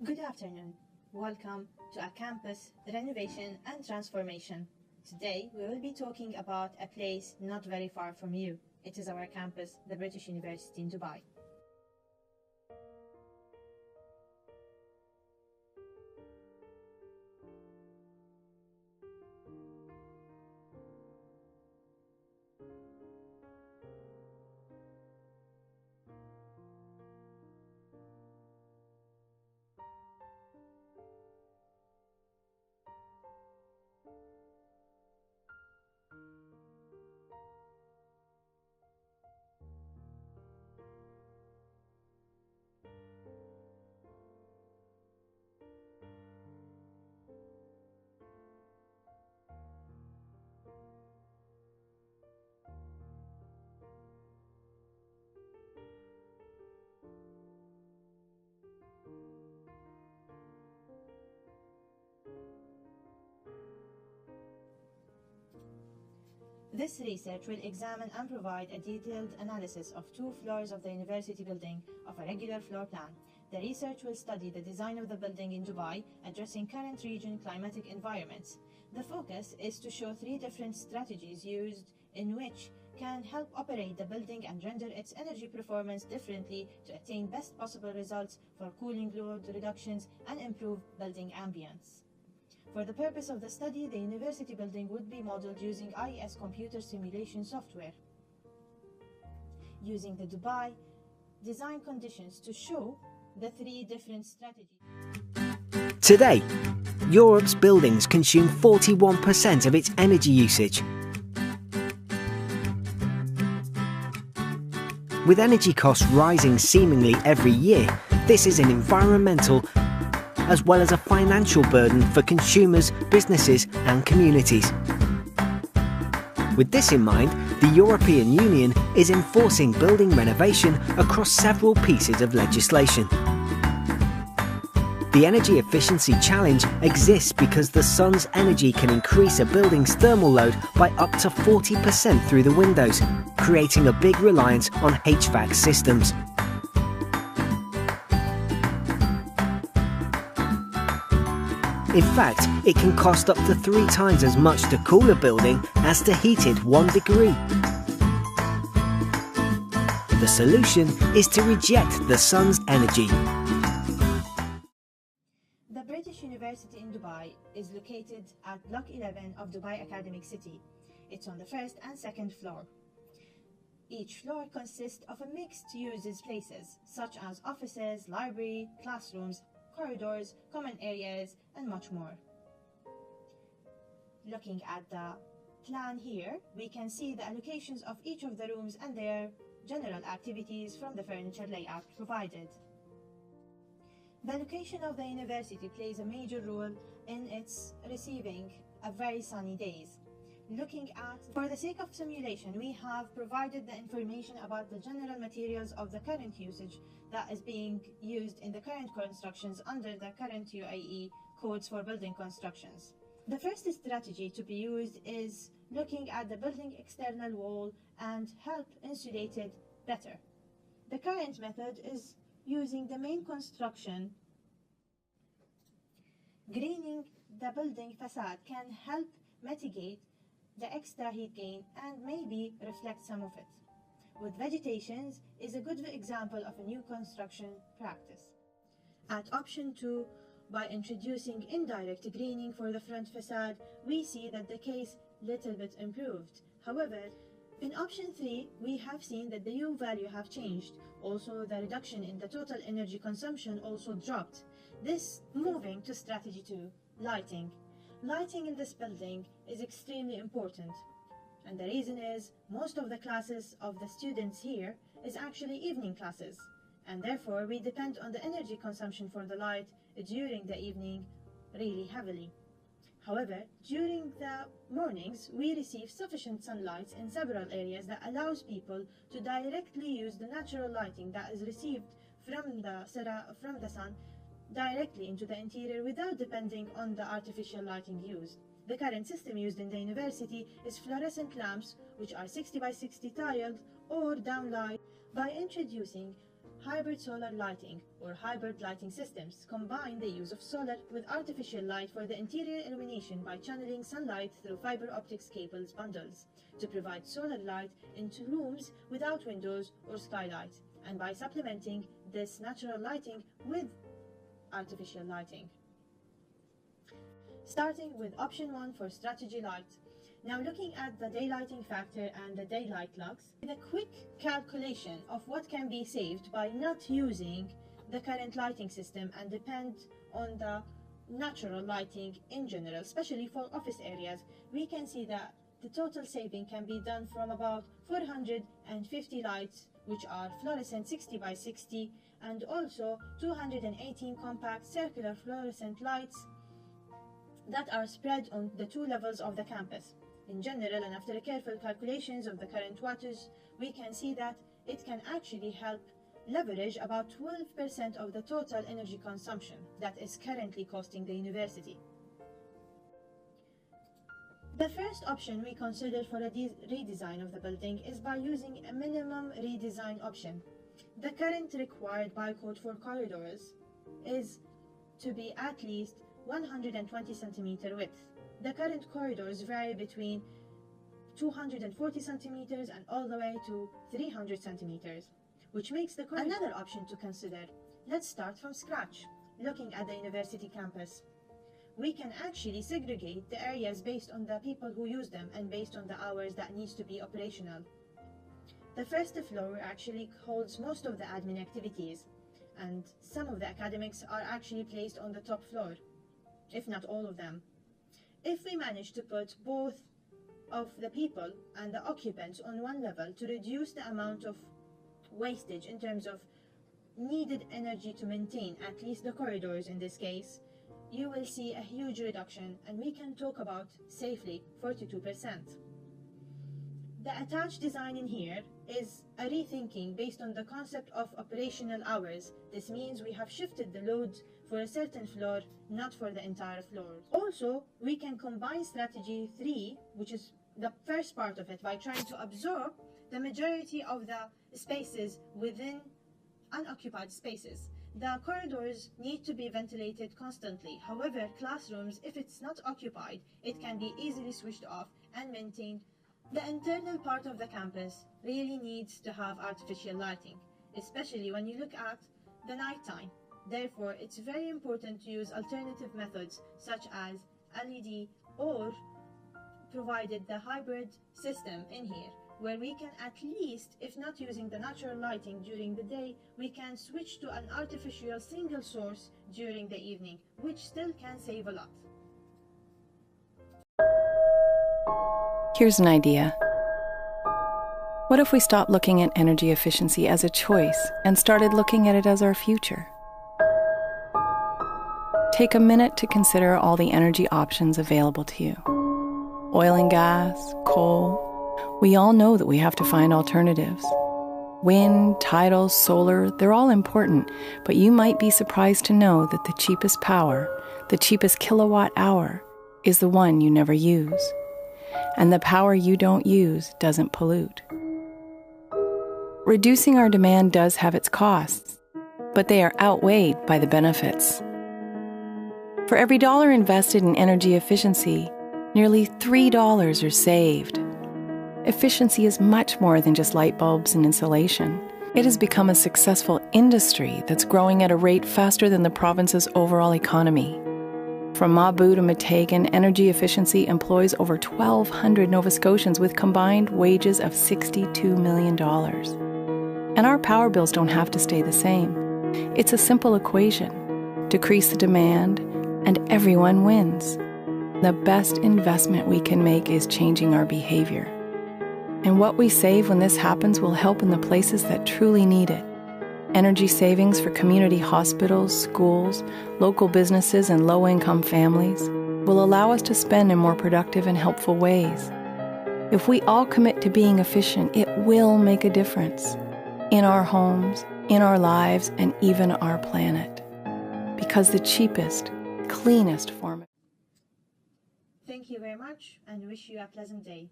Good afternoon. Welcome to a campus renovation and transformation. Today we will be talking about a place not very far from you. It is our campus, the British University in Dubai. This research will examine and provide a detailed analysis of two floors of the university building of a regular floor plan. The research will study the design of the building in Dubai, addressing current region climatic environments. The focus is to show three different strategies used in which can help operate the building and render its energy performance differently to attain best possible results for cooling load reductions and improve building ambience. For the purpose of the study, the university building would be modeled using IES computer simulation software, using the Dubai design conditions to show the three different strategies. Today, Europe's buildings consume 41% of its energy usage. With energy costs rising seemingly every year, this is an environmental as well as a financial burden for consumers, businesses and communities. With this in mind, the European Union is enforcing building renovation across several pieces of legislation. The energy efficiency challenge exists because the sun's energy can increase a building's thermal load by up to 40% through the windows, creating a big reliance on HVAC systems. In fact, it can cost up to 3 times as much to cool a building as to heat it 1 degree. The solution is to reject the sun's energy. The British University in Dubai is located at Block 11 of Dubai Academic City. It's on the first and second floor. Each floor consists of a mixed uses places, such as offices, library, classrooms, corridors, common areas, and much more. Looking at the plan here, we can see the allocations of each of the rooms and their general activities from the furniture layout provided. The location of the university plays a major role in its receiving a very sunny days. For the sake of simulation, we have provided the information about the general materials of the current usage that is being used in the current constructions under the current UAE codes for building constructions. The first strategy to be used is looking at the building external wall and help insulate it better. The current method is using the main construction. Greening the building facade can help mitigate the extra heat gain and maybe reflect some of it. With vegetations is a good example of a new construction practice. At option 2, by introducing indirect greening for the front facade, we see that the case little bit improved. However, in option 3, we have seen that the U value have changed. Also, the reduction in the total energy consumption also dropped. This moving to strategy 2, lighting. Lighting in this building is extremely important, and the reason is most of the classes of the students here is actually evening classes, and therefore we depend on the energy consumption for the light during the evening really heavily. However, during the mornings we receive sufficient sunlight in several areas that allows people to directly use the natural lighting that is received from the sun directly into the interior without depending on the artificial lighting used. The current system used in the university is fluorescent lamps, which are 60 by 60 tiled or downlight. By introducing hybrid solar lighting or hybrid lighting systems combine the use of solar with artificial light for the interior illumination by channeling sunlight through fiber optics cables bundles to provide solar light into rooms without windows or skylight, and by supplementing this natural lighting with artificial lighting. Starting with option 1 for strategy light. Now looking at the daylighting factor and the daylight lux, with a quick calculation of what can be saved by not using the current lighting system and depend on the natural lighting in general, especially for office areas, we can see that the total saving can be done from about 450 lights, which are fluorescent 60 by 60, and also 218 compact circular fluorescent lights that are spread on the 2 levels of the campus. In general, and after careful calculations of the current wattage, we can see that it can actually help leverage about 12% of the total energy consumption that is currently costing the university. The first option we considered for a redesign of the building is by using a minimum redesign option. The current required bytecode for corridors is to be at least 120 centimeter width. The current corridors vary between 240 centimeters and all the way to 300 centimeters, which makes the corridor another option to consider. Let's start from scratch, looking at the university campus. We can actually segregate the areas based on the people who use them and based on the hours that needs to be operational. The first floor actually holds most of the admin activities, and some of the academics are actually placed on the top floor, if not all of them. If we manage to put both of the people and the occupants on one level to reduce the amount of wastage in terms of needed energy to maintain at least the corridors in this case, you will see a huge reduction, and we can talk about safely 42%. The attached design in here is a rethinking based on the concept of operational hours. This means we have shifted the load for a certain floor, not for the entire floor. Also, we can combine strategy 3, which is the first part of it, by trying to absorb the majority of the spaces within unoccupied spaces. The corridors need to be ventilated constantly. However, classrooms, if it's not occupied, it can be easily switched off and maintained. The internal part of the campus really needs to have artificial lighting, especially when you look at the nighttime. Therefore, it's very important to use alternative methods such as LED or provided the hybrid system in here, where we can at least, if not using the natural lighting during the day, we can switch to an artificial single source during the evening, which still can save a lot. Here's an idea. What if we stopped looking at energy efficiency as a choice and started looking at it as our future? Take a minute to consider all the energy options available to you. Oil and gas, coal. We all know that we have to find alternatives. Wind, tidal, solar, they're all important, but you might be surprised to know that the cheapest power, the cheapest kilowatt hour, is the one you never use. And the power you don't use doesn't pollute. Reducing our demand does have its costs, but they are outweighed by the benefits. For every dollar invested in energy efficiency, nearly $3 are saved. Efficiency is much more than just light bulbs and insulation. It has become a successful industry that's growing at a rate faster than the province's overall economy. From Mabu to Matagan, energy efficiency employs over 1,200 Nova Scotians with combined wages of $62 million. And our power bills don't have to stay the same. It's a simple equation. Decrease the demand, and everyone wins. The best investment we can make is changing our behavior. And what we save when this happens will help in the places that truly need it. Energy savings for community hospitals, schools, local businesses, and low-income families will allow us to spend in more productive and helpful ways. If we all commit to being efficient, it will make a difference in our homes, in our lives, and even our planet. Because the cheapest, cleanest form. Thank you very much, and wish you a pleasant day.